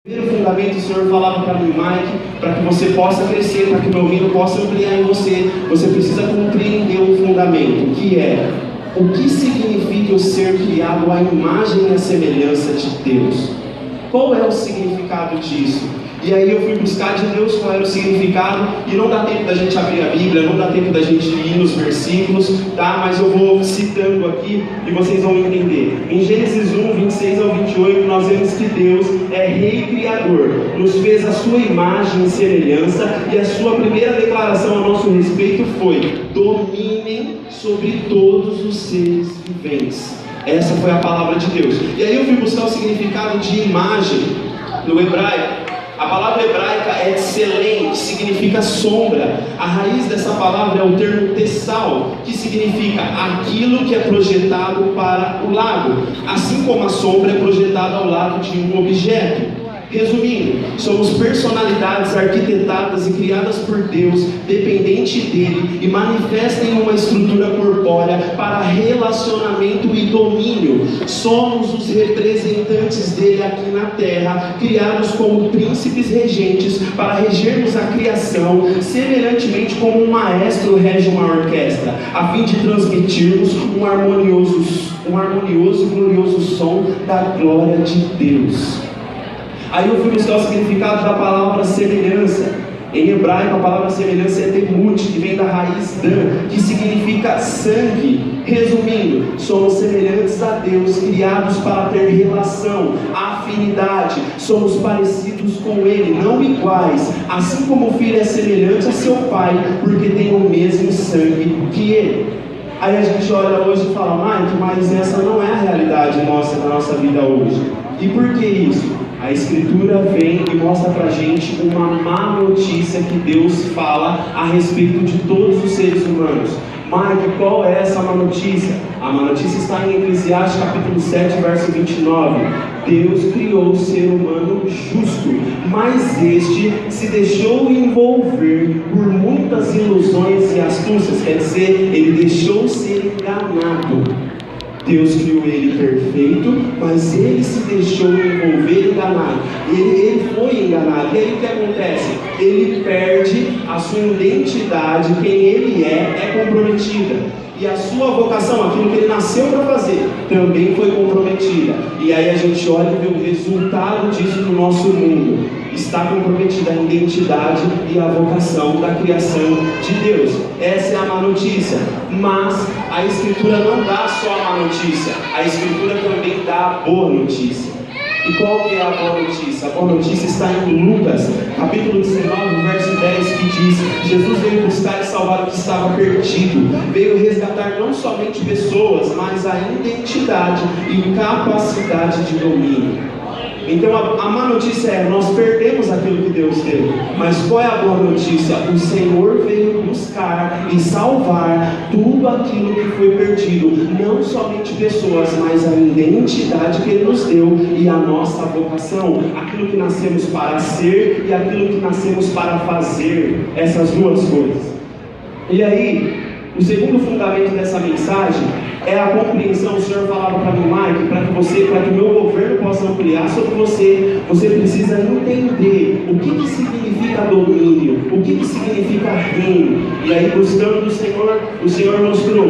primeiro fundamento o Senhor falava para mim, Mike, para que você possa crescer, para que o meu reino possa ampliar em você, você precisa compreender um fundamento, que é o que significa o ser criado à imagem e à semelhança de Deus. Qual é o significado disso? E aí eu fui buscar de Deus qual era o significado, e não dá tempo da gente abrir a Bíblia, não dá tempo da gente ir nos versículos, tá? Mas eu vou citando aqui e vocês vão entender. Em Gênesis 1, 26 ao 28, nós vemos que Deus é Rei Criador, nos fez a sua imagem e semelhança, e a sua primeira declaração a nosso respeito foi: dominem sobre todos os seres viventes. Essa foi a palavra de Deus. E aí eu fui buscar o significado de imagem no hebraico. A palavra hebraica é tselem, que significa sombra. A raiz dessa palavra é o termo tessal, que significa aquilo que é projetado para o lado, assim como a sombra é projetada ao lado de um objeto. Resumindo, somos personalidades arquitetadas e criadas por Deus, dependente dele, e manifestem uma estrutura corpórea para relacionamento e domínio. Somos os representantes dele aqui na terra, criados como príncipes regentes para regermos a criação, semelhantemente como um maestro rege uma orquestra, a fim de transmitirmos um harmonioso e glorioso som da glória de Deus. Aí eu fui buscar o significado da palavra semelhança. Em hebraico a palavra semelhança é demut, que vem da raiz dan, que significa sangue. Resumindo, somos semelhantes a Deus, criados para ter relação, afinidade. Somos parecidos com Ele, não iguais. Assim como o filho é semelhante a seu pai, porque tem o mesmo sangue que Ele. Aí a gente olha hoje e fala: Mike, mas essa não é a realidade nossa, da nossa vida hoje. E por que isso? A Escritura vem e mostra pra gente uma má notícia que Deus fala a respeito de todos os seres humanos. Mike, qual é essa má notícia? A má notícia está em Eclesiastes capítulo 7, verso 29. Deus criou o ser humano justo, mas este se deixou envolver por muitas ilusões e astúcias. Quer dizer, ele deixou ser enganado. Deus criou ele perfeito, mas ele se deixou envolver e enganado. Ele foi enganado. E aí o que acontece? Ele perde a sua identidade, quem ele é comprometida. E a sua vocação, aquilo que ele nasceu para fazer, também foi comprometida. E aí a gente olha e vê o resultado disso no nosso mundo. Está comprometida a identidade e a vocação da criação de Deus. Essa é a má notícia. Mas a Escritura não dá só a má notícia, a Escritura também dá a boa notícia. E qual que é a boa notícia? A boa notícia está em Lucas, capítulo 19, verso 10, que diz: Jesus veio buscar e salvar o que estava perdido. Veio resgatar não somente pessoas, mas a identidade e capacidade de domínio. Então a má notícia é: nós perdemos aquilo que Deus deu. Mas qual é a boa notícia? O Senhor veio buscar e salvar tudo aquilo que foi perdido. Não somente pessoas, mas a identidade que Ele nos deu e a nossa vocação. Aquilo que nascemos para ser e aquilo que nascemos para fazer. Essas duas coisas. E aí, o segundo fundamento dessa mensagem é a compreensão. O Senhor falava para mim: Mike, para que o meu governo possa ampliar sobre você, você precisa entender o que significa domínio, o que significa reino. E aí, buscando do Senhor, o Senhor mostrou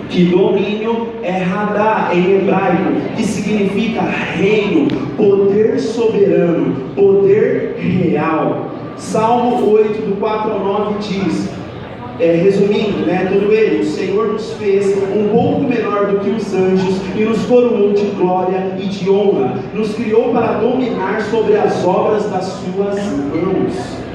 que domínio é radá em hebraico, que significa reino, poder soberano, poder real. Salmo 8, do 4 ao 9 diz: resumindo, todo ele, o Senhor nos fez um pouco menor do que os anjos e nos coroou de glória e de honra. Nos criou para dominar sobre as obras das suas mãos.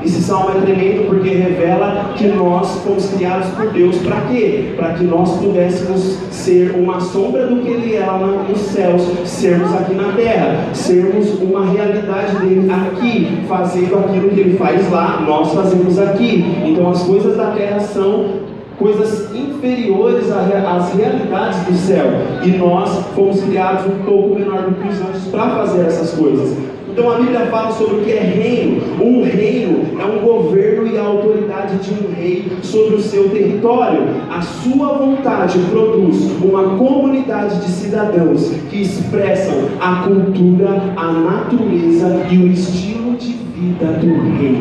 Esse salmo é tremendo porque revela que nós fomos criados por Deus. Para quê? Para que nós pudéssemos ser uma sombra do que Ele é lá nos céus, sermos aqui na terra, sermos uma realidade dele aqui, fazendo aquilo que Ele faz lá, nós fazemos aqui. Então as coisas da terra são coisas inferiores às realidades do céu, e nós fomos criados um pouco menor do que os anjos para fazer essas coisas. Então a Bíblia fala sobre o que é reino. Um reino é um governo e a autoridade de um rei sobre o seu território. A sua vontade produz uma comunidade de cidadãos que expressam a cultura, a natureza e o estilo de vida do rei.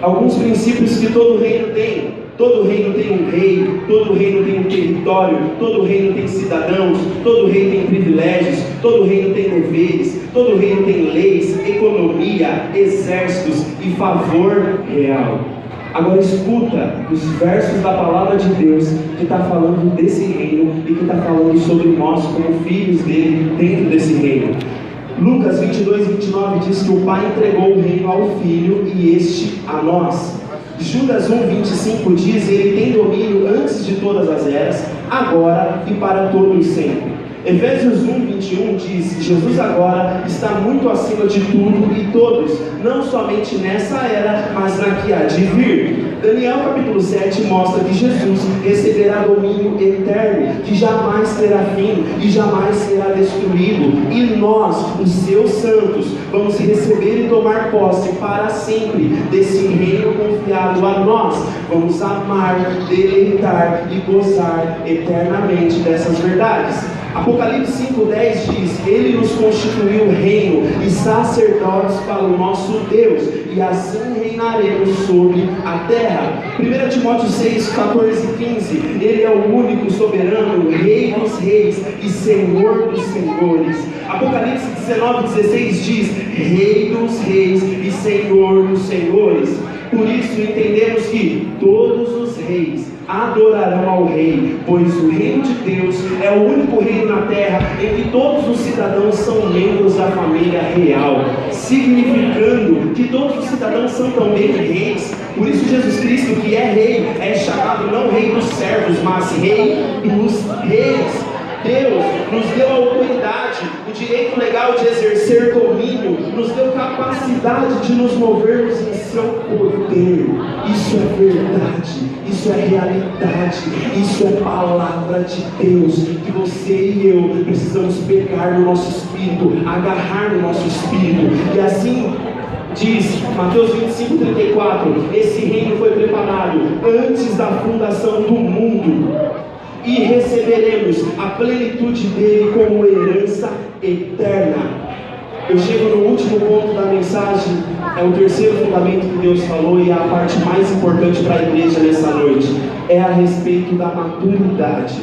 Alguns princípios que todo reino tem. Todo reino tem um rei, todo reino tem um território, todo reino tem cidadãos, todo reino tem privilégios, todo reino tem deveres, todo reino tem leis, economia, exércitos e favor real. Agora escuta os versos da palavra de Deus que está falando desse reino e que está falando sobre nós como filhos dele dentro desse reino. Lucas 22, 29 diz que o Pai entregou o reino ao Filho e este a nós. Judas 1, 25 diz: ele tem domínio antes de todas as eras, agora e para todos sempre. Efésios 1, 21 diz: Jesus agora está muito acima de tudo e todos, não somente nessa era, mas na que há de vir. Daniel capítulo 7 mostra que Jesus receberá domínio eterno, que jamais terá fim e jamais será destruído. E nós, os seus santos, vamos receber e tomar posse para sempre desse reino confiado a nós. Vamos amar, deleitar e gozar eternamente dessas verdades. Apocalipse 5,10 diz: ele nos constituiu reino e sacerdotes para o nosso Deus, e assim reinaremos sobre a terra. 1 Timóteo 6, 14 e 15: ele é o único soberano, rei dos reis e senhor dos senhores. Apocalipse 19,16 diz: rei dos reis e senhor dos senhores. Por isso entendemos que todos os reis adorarão ao rei, pois o reino de Deus é o único reino na terra em que todos os cidadãos são membros da família real, significando que todos os cidadãos são também reis. Por isso Jesus Cristo, que é rei, é chamado não rei dos servos, mas rei dos reis. Deus nos deu a autoridade, o direito legal de exercer domínio, nos deu capacidade de nos movermos em seu poder. Isso é verdade, isso é realidade, isso é palavra de Deus, que você e eu precisamos pegar no nosso espírito, agarrar no nosso espírito, e assim diz Mateus 25:34, esse reino foi preparado antes da fundação do mundo, e receberemos a plenitude dele como herança eterna. Eu chego no último ponto da mensagem, é o terceiro fundamento que Deus falou e é a parte mais importante para a igreja nessa noite, é a respeito da maturidade.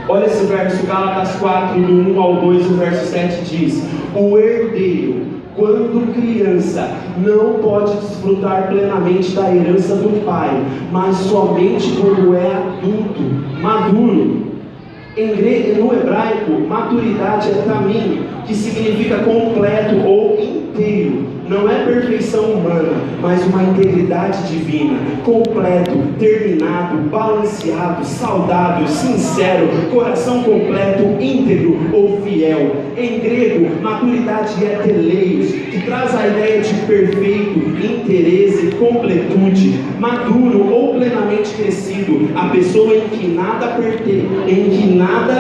Olha esse verso, Gálatas 4, do 1 ao 2, o verso 7 diz: o herdeiro, quando criança, não pode desfrutar plenamente da herança do pai, mas somente quando é adulto, maduro. No hebraico, maturidade é tamim, que significa completo ou inteiro. Não é perfeição humana, mas uma integridade divina, completo, terminado, balanceado, saudável, sincero, coração completo, íntegro ou fiel. Em grego, maturidade é teleios, que traz a ideia de perfeito, interesse, completude. Maduro ou plenamente crescido, a pessoa em que nada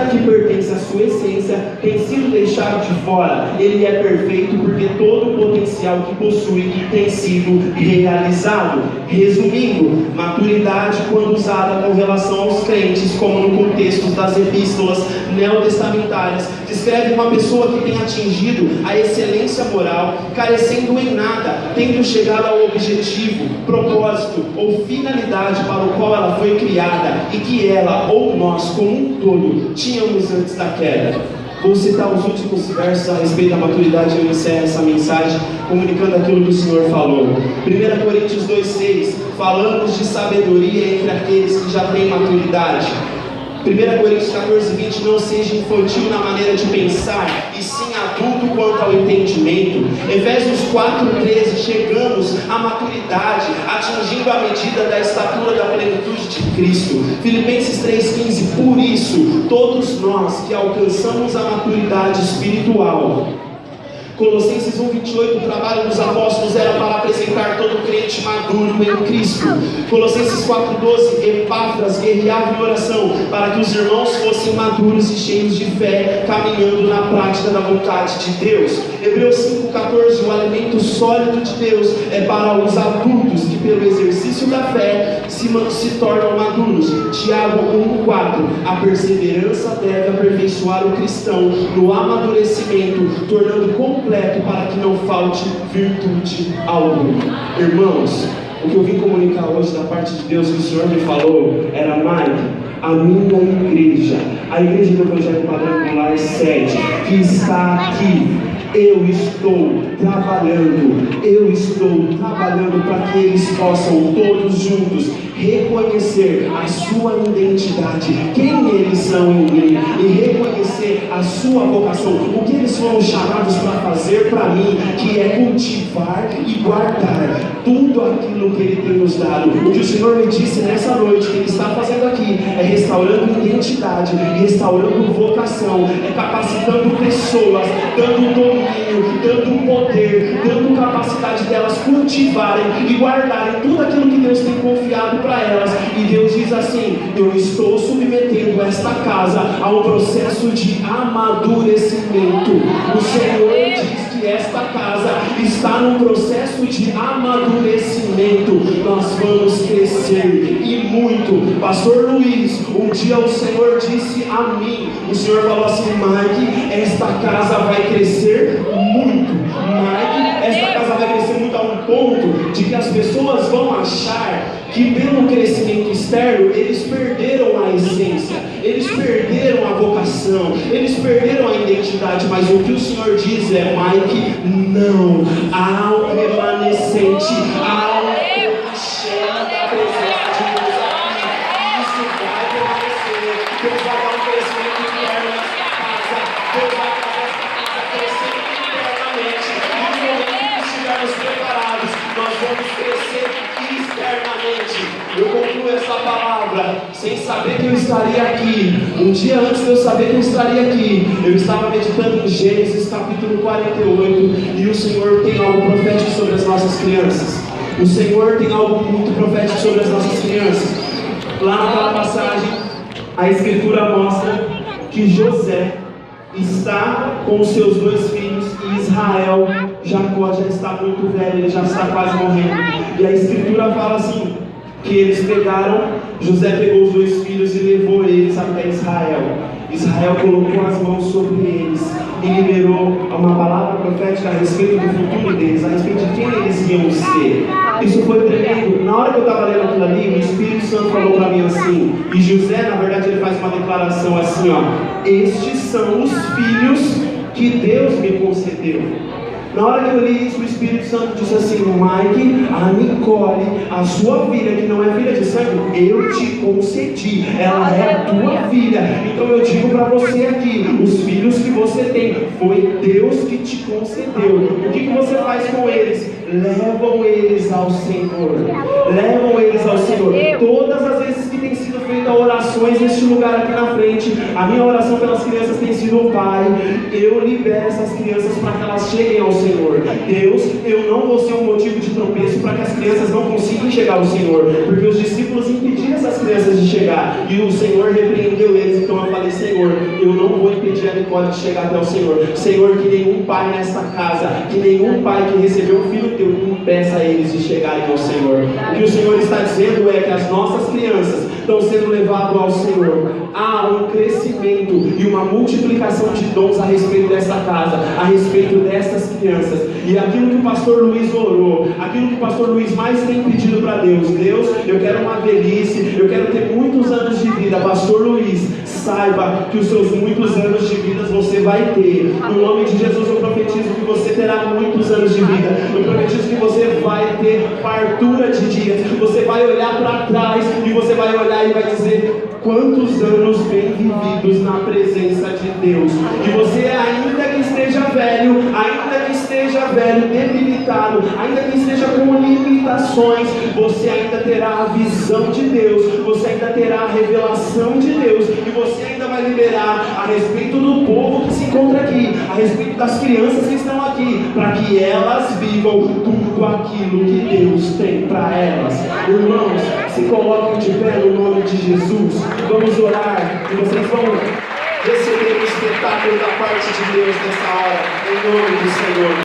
que pertence à sua essência tem sido deixado de fora. Ele é perfeito porque todo o potencial que possui tem sido realizado. Resumindo, maturidade, quando usada com relação aos crentes, como no contexto das epístolas neotestamentárias, descreve uma pessoa que tem atingido a excelência moral, carecendo em nada, tendo chegado ao objetivo, propósito ou finalidade para o qual ela foi criada e que ela ou nós como um todo tínhamos antes da queda. Vou citar os últimos versos a respeito da maturidade e eu encerro essa mensagem comunicando aquilo que o Senhor falou. 1 Coríntios 2,6: falamos de sabedoria entre aqueles que já têm maturidade. 1 Coríntios 14:20: não seja infantil na maneira de pensar, e sim adulto quanto ao entendimento. Efésios 4:13: chegamos à maturidade, atingindo a medida da estatura da plenitude de Cristo. Filipenses 3:15: por isso, todos nós que alcançamos a maturidade espiritual, Colossenses 1:28, o trabalho dos apóstolos era para apresentar todo crente maduro em Cristo. Colossenses 4:12, Epáfras guerreava em oração para que os irmãos fossem maduros e cheios de fé, caminhando na prática da vontade de Deus. Hebreus 5:14, o alimento sólido de Deus é para os adultos que pelo exercício da fé se tornam maduros. Tiago 1:4, a perseverança deve aperfeiçoar o cristão no amadurecimento, tornando completo para que não falte virtude alguma. Irmãos, o que eu vim comunicar hoje da parte de Deus que o Senhor me falou era: Mike, a minha igreja, a igreja do Evangelho Quadrangular 7, que está aqui, eu estou trabalhando para que eles possam todos juntos reconhecer a sua identidade, quem eles são em mim, e reconhecer a sua vocação, o que eles foram chamados para fazer para mim, que é cultivar e guardar tudo aquilo que Ele tem nos dado. O que o Senhor me disse nessa noite, que Ele está fazendo aqui, é restaurando identidade, restaurando vocação, é capacitando pessoas, dando domínio, dando poder, dando capacidade delas cultivarem e guardarem tudo aquilo que Deus tem confiado para elas. E Deus diz assim: eu estou submetendo esta casa a um processo de amadurecimento. O Senhor diz que esta casa está num processo de amadurecimento. Nós vamos crescer e muito. Pastor Luiz, um dia o Senhor disse a mim, o Senhor falou assim: Mike, esta casa vai crescer muito. Mike, esta casa vai crescer muito a um ponto de que as pessoas vão achar que pelo crescimento externo eles perderam a essência, eles perderam a vocação, eles perderam a identidade. Mas o que o Senhor diz é: Mike, não, há um remanescente, há um cheiro da presença de Deus aqui. Isso vai permanecer. Deus vai dar um crescimento interno nessa casa. Deus vai fazer essa casa crescer internamente. E no momento que estivermos preparados, nós vamos crescer externamente. Eu concluo essa palavra sem saber que eu estaria aqui. Um dia antes de eu saber que eu estaria aqui, eu estava meditando em Gênesis capítulo 48, e o Senhor tem algo profético sobre as nossas crianças. O Senhor tem algo muito profético sobre as nossas crianças. Lá naquela passagem, a Escritura mostra que José está com os seus 2 filhos, e Israel, Jacó, já está muito velho, ele já está quase morrendo. E a Escritura fala assim, que eles pegaram, José pegou os 2 filhos e levou eles até Israel. Israel colocou as mãos sobre eles e liberou uma palavra profética a respeito do futuro deles, a respeito de quem eles iam ser. Isso foi tremendo. Na hora que eu estava lendo aquilo ali, o Espírito Santo falou para mim assim, e José, na verdade, ele faz uma declaração assim, ó: estes são os filhos que Deus me concedeu. Na hora que eu li isso, o Espírito Santo disse assim: Mike, a Nicole, a sua filha, que não é filha de sangue, eu te concedi, ela é a tua filha. Então eu digo para você aqui, os filhos que você tem, foi Deus que te concedeu. O que você faz com eles? Levam eles ao Senhor. Levam eles ao Senhor. Todas as vezes que tem sido feita orações neste lugar aqui na frente, a minha oração pelas crianças tem sido: Pai, eu libero essas crianças para que elas cheguem ao Senhor. Deus, eu não vou ser um motivo de tropeço para que as crianças não consigam chegar ao Senhor, porque os discípulos impediram essas crianças de chegar, e o Senhor repreendeu eles. Então eu falei: Senhor, eu não vou impedir a Nicole de chegar até o Senhor. Senhor, que nenhum pai nesta casa, que nenhum pai que recebeu um filho teu impeça eles de chegarem ao Senhor. O que o Senhor está dizendo é que as nossas crianças estão sendo levadas ao Senhor. Há um crescimento e uma multiplicação de dons a respeito desta casa, a respeito destas crianças. E aquilo que o pastor Luiz orou, aquilo que o pastor Luiz mais tem pedido para Deus: Deus, eu quero uma velhice, eu quero ter muitos anos de vida. Pastor Luiz, saiba que os seus muitos anos de vida você vai ter. No nome de Jesus eu profetizo que você terá muitos anos de vida. Eu profetizo que você vai ter fartura de dias. Você vai olhar para trás e você vai olhar e vai dizer: quantos anos bem vividos na presença de Deus. E você, ainda que esteja velho, debilitado, ainda que esteja com limitações, você ainda terá a visão de Deus, você ainda terá a revelação de Deus, e você ainda vai liberar a respeito do povo que se encontra aqui, a respeito das crianças que estão aqui, para que elas vivam tudo aquilo que Deus tem para elas. Irmãos, se coloquem de pé no nome de Jesus. Vamos orar e vocês vão receber o espetáculo da parte de Deus nessa hora, em nome do Senhor.